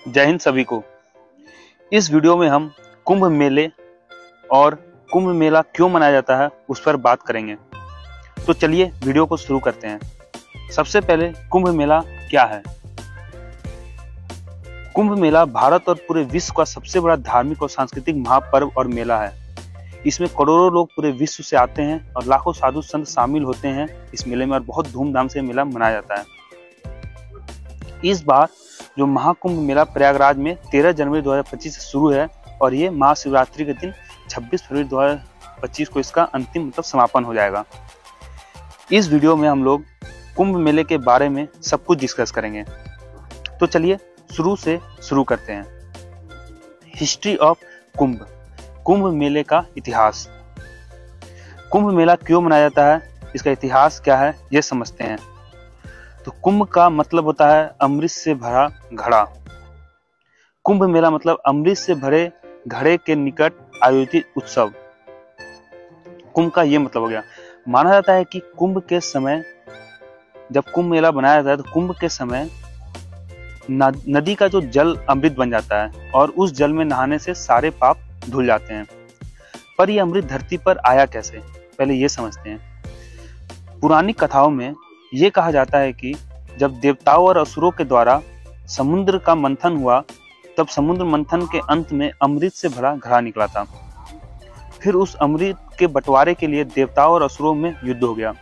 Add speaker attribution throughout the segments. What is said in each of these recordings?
Speaker 1: जय हिंद सभी को। इस वीडियो में हम कुंभ मेले और कुंभ मेला क्यों मनाया जाता है उस पर बात करेंगे। तो चलिए वीडियो को शुरू करते हैं। सबसे पहले कुंभ मेला क्या है। कुंभ मेला भारत और पूरे विश्व का सबसे बड़ा धार्मिक और सांस्कृतिक महापर्व और मेला है। इसमें करोड़ों लोग पूरे विश्व से आते हैं और लाखों साधु संत शामिल होते हैं इस मेले में और बहुत धूमधाम से मेला मनाया जाता है। इस बार जो महाकुंभ मेला प्रयागराज में 13 जनवरी 2025 से शुरू है और ये महाशिवरात्रि के दिन 26 फरवरी 2025 को इसका अंतिम समापन हो जाएगा। इस वीडियो में हम लोग कुंभ मेले के बारे में सब कुछ डिस्कस करेंगे। तो चलिए शुरू से शुरू करते हैं। हिस्ट्री ऑफ कुंभ, कुंभ मेले का इतिहास। कुंभ मेला क्यों मनाया जाता है, इसका इतिहास क्या है, ये समझते हैं। तो कुंभ का मतलब होता है अमृत से भरा घड़ा। कुंभ मेला मतलब अमृत से भरे घड़े के निकट आयोजित उत्सव। कुंभ का ये मतलब हो गया। माना जाता है कि कुंभ के समय जब कुंभ मेला बनाया जाता है तो कुंभ के समय नदी का जो जल अमृत बन जाता है और उस जल में नहाने से सारे पाप धुल जाते हैं। पर यह अमृत धरती पर आया कैसे, पहले ये समझते हैं। पुरानी कथाओं में ये कहा जाता है कि जब देवताओं और असुरों के द्वारा समुद्र का मंथन हुआ तब समुद्र मंथन के अंत में अमृत से भरा घड़ा निकला था। फिर उस अमृत के बंटवारे के लिए देवताओं और असुरों में युद्ध हो गया।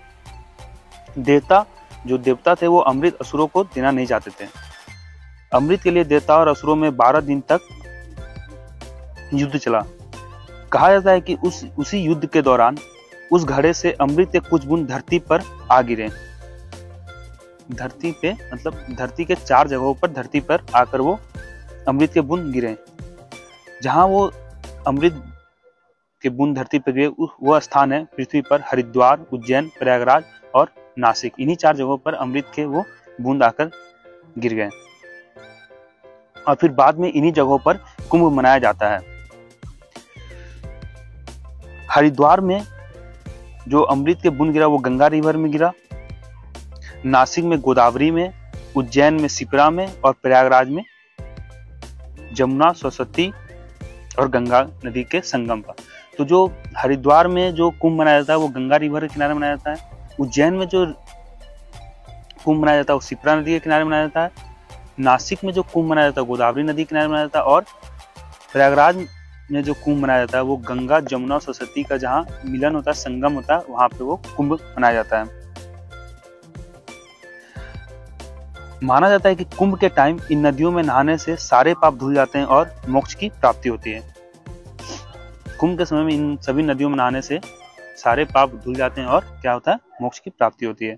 Speaker 1: देवता थे वो अमृत असुरों को देना नहीं चाहते थे। अमृत के लिए देवताओं और असुरों में 12 दिन तक युद्ध चला। कहा जाता है कि उसी युद्ध के दौरान उस घड़े से अमृत के कुछ बूंद धरती पर आ गिरे। धरती पे मतलब धरती के 4 जगहों पर धरती पर आकर वो अमृत के बूंद गिरे। जहां वो अमृत के बूंद धरती पर गिरे वो स्थान है पृथ्वी पर हरिद्वार, उज्जैन, प्रयागराज और नासिक। इन्हीं 4 जगहों पर अमृत के वो बूंद आकर गिर गए और फिर बाद में इन्हीं जगहों पर कुंभ मनाया जाता है। हरिद्वार में जो अमृत के बूंद गिरा वो गंगा रिवर में गिरा, नासिक में गोदावरी में, उज्जैन में सिपरा में और प्रयागराज में जमुना, सरस्वती और गंगा नदी के संगम पर। तो जो हरिद्वार में जो कुंभ मनाया जाता है वो गंगा रिवर के किनारे मनाया जाता है। उज्जैन में जो कुंभ मनाया जाता है वो सिपरा नदी के किनारे मनाया जाता है। नासिक में जो कुंभ मनाया जाता है गोदावरी नदी के किनारे मनाया जाता है और प्रयागराज में जो कुंभ मनाया जाता है वो गंगा, जमुना और सरस्वती का जहाँ मिलन होता है, संगम होता है, वहां पे वो कुंभ मनाया जाता है। माना जाता है कि कुंभ के टाइम इन नदियों में नहाने से सारे पाप धुल जाते हैं और मोक्ष की प्राप्ति होती है। कुंभ के समय में इन सभी नदियों में नहाने से सारे पाप धुल जाते हैं और क्या होता है, मोक्ष की प्राप्ति होती है।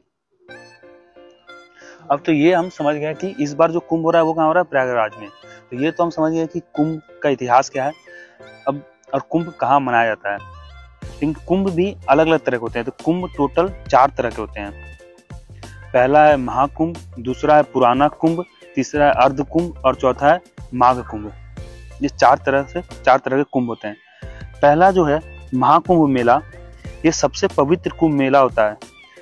Speaker 1: अब तो ये हम समझ गए कि इस बार जो कुंभ हो रहा है वो कहाँ हो रहा है, प्रयागराज में। तो ये तो हम समझ गए कि कुंभ का इतिहास क्या है। अब और कुंभ कहाँ मनाया जाता है। लेकिन कुंभ भी अलग अलग तरह के होते हैं। तो कुंभ टोटल 4 तरह के होते हैं। पहला है महाकुंभ, दूसरा है पुराना कुंभ, तीसरा है अर्ध कुंभ और चौथा है माघ कुंभ। ये 4 तरह के कुंभ होते हैं। पहला जो है महाकुंभ मेला, ये सबसे पवित्र कुंभ मेला होता है।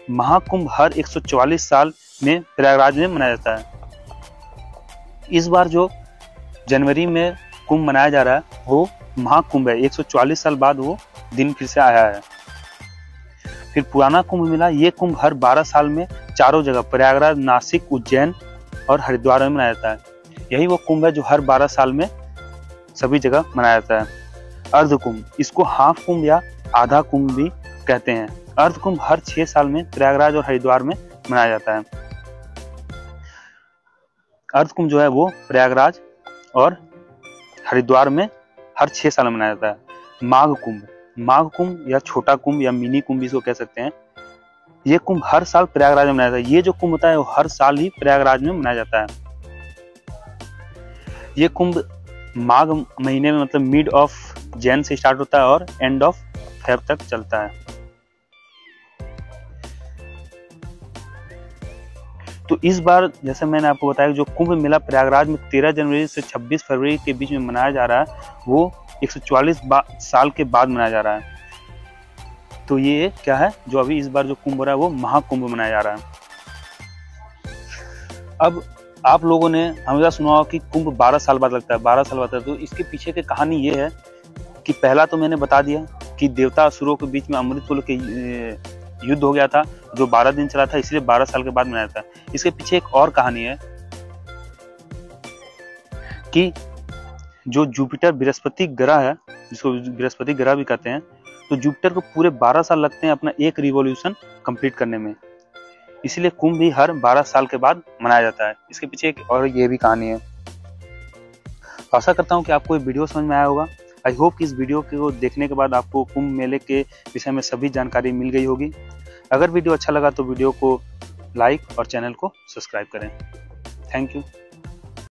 Speaker 1: महाकुंभ हर 144 साल में प्रयागराज में मनाया जाता है। इस बार जो जनवरी में कुंभ मनाया जा रहा है वो महाकुंभ है। 144 साल बाद वो दिन फिर से आया है। फिर पुराना कुंभ मेला, ये कुंभ हर 12 साल में चारों जगह प्रयागराज, नासिक, उज्जैन और हरिद्वार में मनाया जाता है। यही वो कुंभ है जो हर 12 साल में सभी जगह मनाया जाता है। अर्ध कुंभ, इसको हाफ कुंभ या आधा कुंभ भी कहते हैं। अर्ध कुंभ हर 6 साल में प्रयागराज और हरिद्वार में मनाया जाता है। अर्ध कुंभ जो है वो प्रयागराज और हरिद्वार में हर 6 साल में मनाया जाता है। माघ कुंभ या छोटा कुंभ या मिनी कुंभ इसको कह सकते हैं। ये कुंभ हर साल प्रयागराज में मनाया जाता है। ये जो कुंभ होता है वो हर साल ही प्रयागराज में मनाया जाता है। ये कुंभ माघ महीने में मतलब मिड ऑफ जैन से स्टार्ट होता है और एंड ऑफ फेब तक चलता है। तो इस बार जैसे मैंने आपको बताया जो कुंभ मेला प्रयागराज में 13 जनवरी से 26 फरवरी के बीच में मनाया जा रहा है वो 144 साल के बाद मनाया जा रहा है। तो ये क्या है, जो अभी इस बार जो कुंभ हो रहा है वो महाकुंभ मनाया जा रहा है। अब आप लोगों ने हमेशा सुना होगा कि कुंभ 12 साल बाद लगता है, 12 साल बाद लगता है। तो इसके पीछे की कहानी ये है कि पहला तो मैंने बता दिया कि देवता असुरों के बीच में अमृत को लेकर युद्ध हो गया था, जो 12 दिन चला था, इसलिए 12 साल के बाद मनाया था। इसके पीछे एक और कहानी है कि जो जुपिटर बृहस्पति ग्रह है, जिसको बृहस्पति ग्रह भी कहते हैं, तो जुपिटर को पूरे 12 साल लगते हैं अपना एक रिवॉल्यूशन कंप्लीट करने में, इसलिए कुंभ भी हर 12 साल के बाद मनाया जाता है। इसके पीछे एक और ये भी कहानी है। आशा करता हूँ कि आपको ये वीडियो समझ में आया होगा। आई होप कि इस वीडियो को देखने के बाद आपको कुंभ मेले के विषय में सभी जानकारी मिल गई होगी। अगर वीडियो अच्छा लगा तो वीडियो को लाइक और चैनल को सब्सक्राइब करें। Thank you.